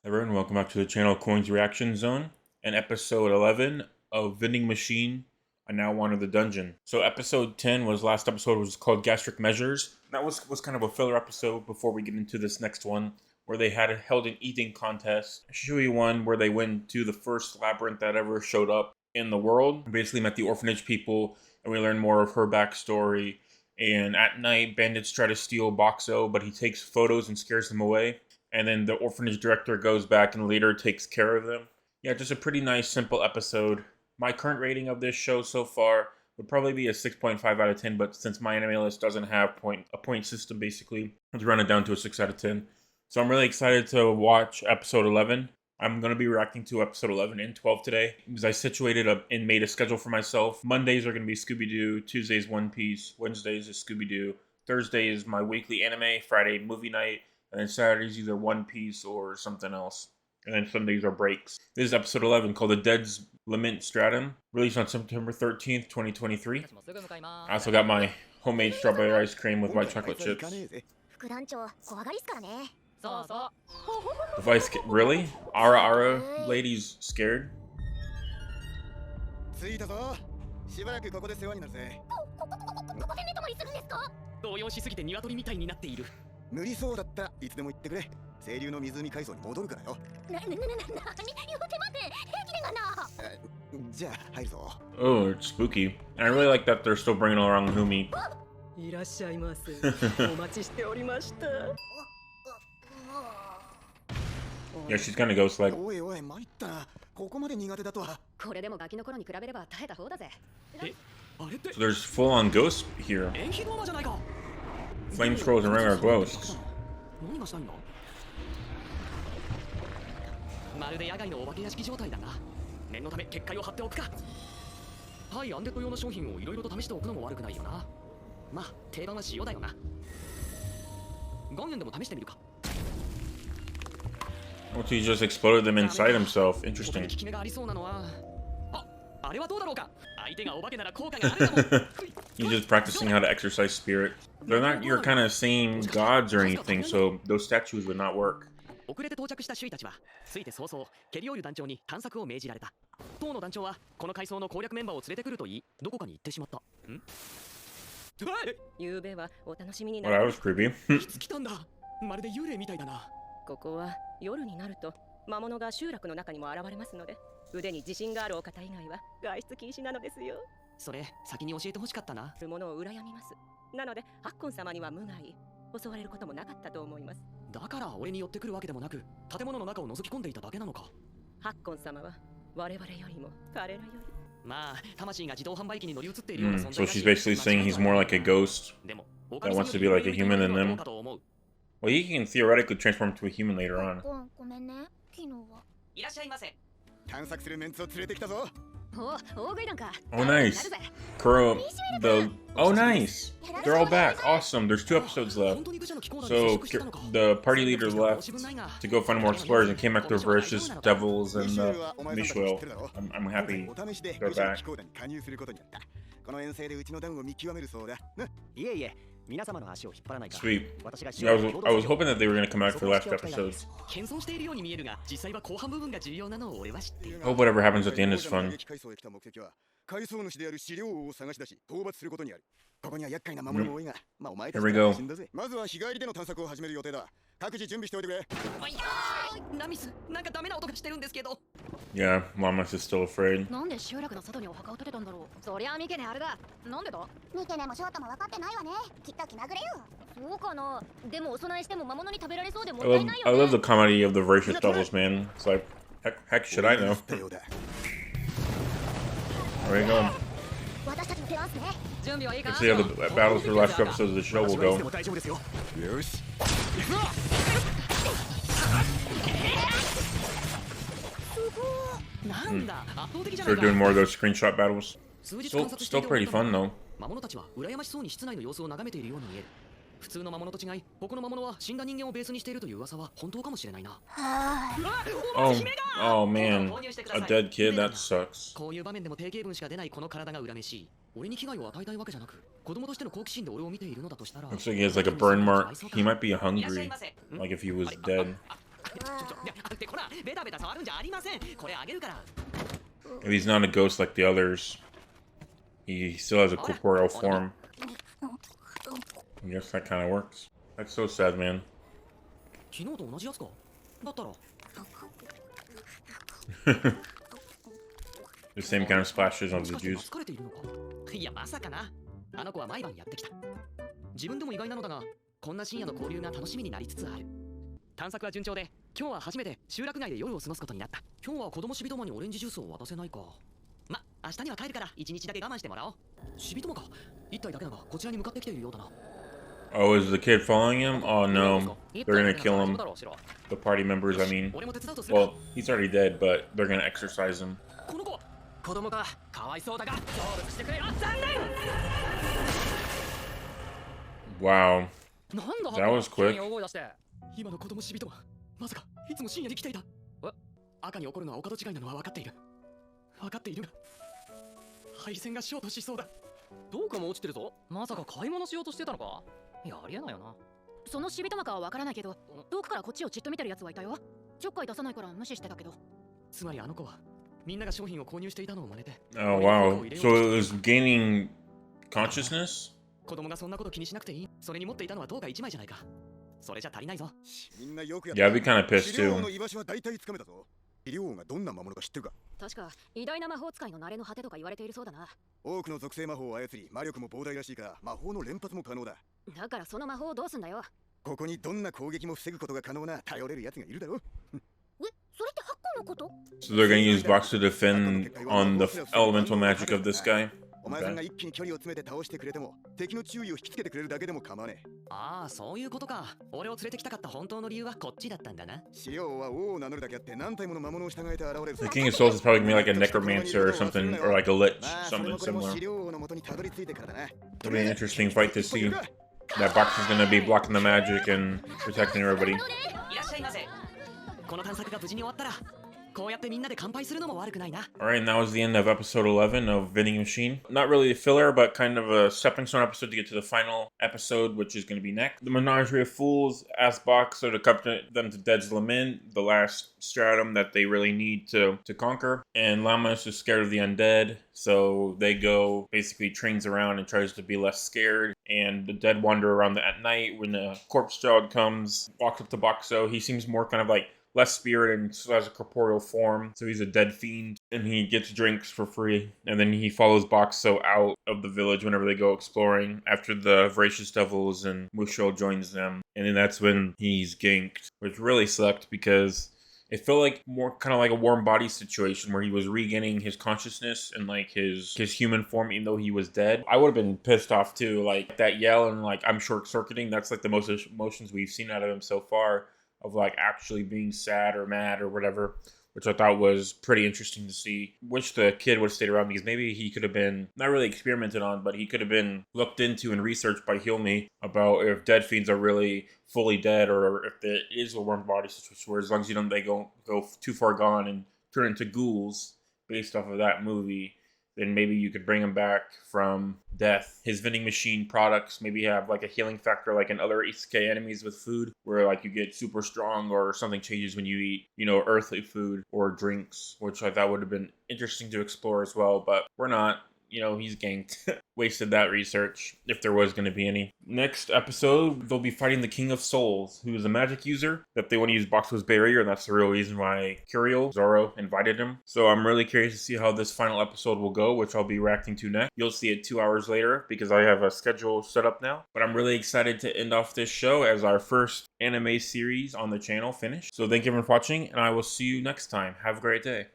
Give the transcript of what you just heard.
Everyone, welcome back to the channel Coins Reaction Zone and episode 11 of Vending Machine, I Now Wander the Dungeon. So episode 10 last episode was called Gastric Measures. That was kind of a filler episode before we get into this next one, where they held an eating contest. Shui won, where they went to the first labyrinth that ever showed up in the world. Basically met the orphanage people, and we learned more of her backstory. And at night, bandits try to steal Boxo, but he takes photos and scares them away. And then the orphanage director goes back and later takes care of them. Yeah, just a pretty nice, simple episode. My current rating of this show so far would probably be a 6.5 out of 10, but since my anime list doesn't have a point system, basically, let's run it down to a 6 out of 10. So I'm really excited to watch episode 11. I'm going to be reacting to episode 11 and 12 today, because I situated and made a schedule for myself. Mondays are going to be Scooby-Doo, Tuesdays One Piece, Wednesdays is Scooby-Doo, Thursday is my weekly anime, Friday movie night, and then Saturday's either One Piece or something else. And then Sundays are breaks. This is episode 11 called The Dead's Lament Stratum, released on September 13th, 2023. I also got my homemade strawberry ice cream with white chocolate chips. Device, really? Ara lady's scared? 無理そうだったらいつでも言ってくれ。清流の湖海藻に戻るからよ。なに言うてまで平気でがな。じゃあ入るぞ。Oh, it's spooky. And I really like that they're still bringing along Humi. いらっしゃいませ。お待ちしておりました。Yeah, she's kind of ghost-like. おいおい参ったな。ここまで苦手だとは。これでもガキの頃に比べれば耐えた方だぜ。So there's full-on ghosts here. Flame scrolls and regular ghosts. まるで野外のお化け屋敷状態だな。念のため結界を張っておくか。はい、アンデッド用の商品をいろいろと試しておくのも悪くないよな。まあ、定番は塩だよな。岩塩でも試してみるか。Well, he just exploded them inside himself. Interesting. 効き目がありそうなのは、あれはどうだろうか。相手がお化けなら効果があるかも。He's just practicing how to exercise spirit. They're not your kind of same gods or anything, so those statues would not work. 遅れて到着した首位たちは、ついて早々、ケリオール団長に探索を命じられた。当の団長は、この階層の攻略メンバーを連れてくると言い、どこかに行ってしまった。ゆうべはお楽しみに Well, that was creepy. いつ来たんだ。まるで幽霊みたいだな。ここは夜になると魔物が集落の中にも現れますので、腕に自信があるお方以外は外出禁止なのですよ。それ、先に教えてほしかったな。ものを羨みます。なので、アッコン様には無害。襲われることもなかったと思います。だから俺に寄ってくるわけでもなく、建物の中を覗き込んでいただけなのか。ハッコン様は我々よりも彼らより。まあ、魂が自動販売機に乗り移っているような存在だし。So she's basically saying he's more like a ghost that wants to be like a human than them. Well, he can theoretically transform to a human later on. ごめんね。昨日は。いらっしゃいませ。探索するメンツを連れてきたぞ。Oh, nice. Kuro, oh, nice. They're all back. Awesome. There's 2 episodes left. So the party leader left to go find more explorers and came back to reverse just devils and Mishwell. I'm happy they're back. この遠征でうちの団を見極めるそうだ。いえいえ。Sweet. Yeah, I was hoping that they were going to come back for the last episodes. Hope whatever happens at the end is fun. 海藻主である資料を探し出し討伐することにある。ここには厄介な魔物も多いが、まあお前たちは死んだぜ。まずは日帰りでの探索を始める予定だ。各自準備しておいてくれ。ナミス、なんかダメな音がしてるんですけど。Yeah, Lamas is still afraid. なんで集落の外にお墓を建てたんだろう。そりゃミケネあれだ。なんでだ。ミケネもショートも分かってないわね。きっと気まぐれよ。そうかな。でもお供えしても魔物に食べられそうでもっ I たい love, ないよ I ね。love the comedy of the voracious devils, man. It's like, heck should I know? There we go. 私たちの手はね。準備はいいか。 Let's see how the battles for the last 2 episodes of the show will go. よし。So they're doing more of those screenshot battles. Still pretty fun though. 魔物たちは羨ましそうに室内の様子を眺めているように見える。普通の魔物と違い、他の魔物は死んだ人間をベースにしているという噂は本当かもしれないな。Oh man, a dead kid, that sucks. こういう場面でも定型文しか出ないこの体が恨めしい。俺に危害を与えたいわけじゃなく、子供としての好奇心で俺を見ているのだとしたら。 Looks like he has like a burn mark. He might be hungry, like if he was dead. If he's not a ghost like the others, he still has a corporeal form. I guess that kind of works. That's so sad, man. The same kind of splashes of the juice. いやまさかな。あの子は毎晩やってきた。自分でも意外なのだが、こんな深夜の交流が楽しみになりつつある。探索は順調で、今日は初めて集落内で夜を過ごすことになった。今日は子供シビどもにオレンジジュースを渡せないか。ま、明日には帰るから1日だけ我慢してもらおう。シビどもか。一体だけだがこちらに向かってきているようだな。Oh, is the kid following him? Oh no, they're gonna kill him. The party members, I mean. Well, he's already dead, but they're gonna exorcise him. この子は子供か。かわいそうだが成仏してくれよ。残念。 Wow, that was quick. 今の子供シビとはまさかいつも深夜に来ていた。赤に怒るのはお門違いなのは分かっている。分かっているが配線がショートしそうだ。どうかも落ちてるぞ。まさか買い物しようとしてたのか。いやありえないよな。そのシビトマかはわからないけど、遠くからこっちをじっと見てるやつはいたよ。ちょっかい出さないから無視してたけど。つまりあの子はみんなが商品を購入していたのを真似て。Oh wow, so it was gaining consciousness? 子供がそんなこと気にしなくていい。それに持っていたのはどうか1枚じゃないか。それじゃ足りないぞ。みんなよくやっ Yeah, I'd be kind of pissed 資料 too. の居場所は大体つかめたぞ。資料がどんな魔物か知ってるか。確か偉大な魔法使いの慣れの果てとか言われているそうだな。多くの属性魔法を操り魔力も膨大らしいから魔法の連発も可能だ。だからその魔法をどうすんだよ。ここにどんな攻撃も防ぐことが可能な頼れる奴がいるだろう。それってハッコのこと？ So they're gonna use Box to defend on the elemental magic of this guy? お前さんが一気に距離を詰めて倒してくれても敵の注意を引きつけてくれるだけでも構わねえ。ああそういうことか。俺を連れてきたかった本当の理由はこっちだったんだな。資料は王を名乗るだけあって何体もの魔物を従えて現れる。 The King of Souls is probably gonna be like a necromancer or something, or like a lich, something 資 similar. 料王の元にたどり着いてからだな。 It'll be an interesting fight to see. That Box is gonna be blocking the magic and protecting everybody. いらっしゃいませ。この探索が無事に終わったらこうやってみんなで乾杯するのも悪くないな。 Alright, and that was the end of episode 11 of Vending Machine. Not really a filler, but kind of a stepping stone episode to get to the final episode, which is going to be next. The Menagerie of Fools asked Boxer to accompany them to Dead's Lament, the last stratum that they really need to conquer. And Lament is scared of the undead, so they go, basically trains around and tries to be less scared. And the dead wander around at night. When the corpse child comes, walks up to Boxo, he seems more kind of like less spirit and still has a corporeal form, so he's a dead fiend, and he gets drinks for free. And then he follows Boxo out of the village whenever they go exploring after the Voracious Devils and Musho joins them. And then that's when he's ganked, which really sucked because it felt like more kind of like a warm body situation where he was regaining his consciousness and like his human form even though he was dead. I would have been pissed off too, like that yell and like I'm short circuiting. That's like the most emotions we've seen out of him so far, of like actually being sad or mad or whatever, which I thought was pretty interesting to see. Wish the kid would have stayed around because maybe he could have been, not really experimented on, but he could have been looked into and researched by Hilmi about if dead fiends are really fully dead or if it is a warm body situation where as long as you don't they go too far gone and turn into ghouls based off of that movie, then maybe you could bring him back from death. His vending machine products maybe have like a healing factor like in other Isekai enemies with food, where like you get super strong or something changes when you eat, you know, earthly food or drinks, which I thought would have been interesting to explore as well, but we're not. You know, he's ganked. Wasted that research, if there was going to be any. Next episode, they'll be fighting the King of Souls, who is a magic user that they want to use Boxo's barrier, and that's the real reason why Curiel, Zoro, invited him. So I'm really curious to see how this final episode will go, which I'll be reacting to next. You'll see it 2 hours later, because I have a schedule set up now. But I'm really excited to end off this show as our first anime series on the channel finished. So thank you everyone for watching, and I will see you next time. Have a great day.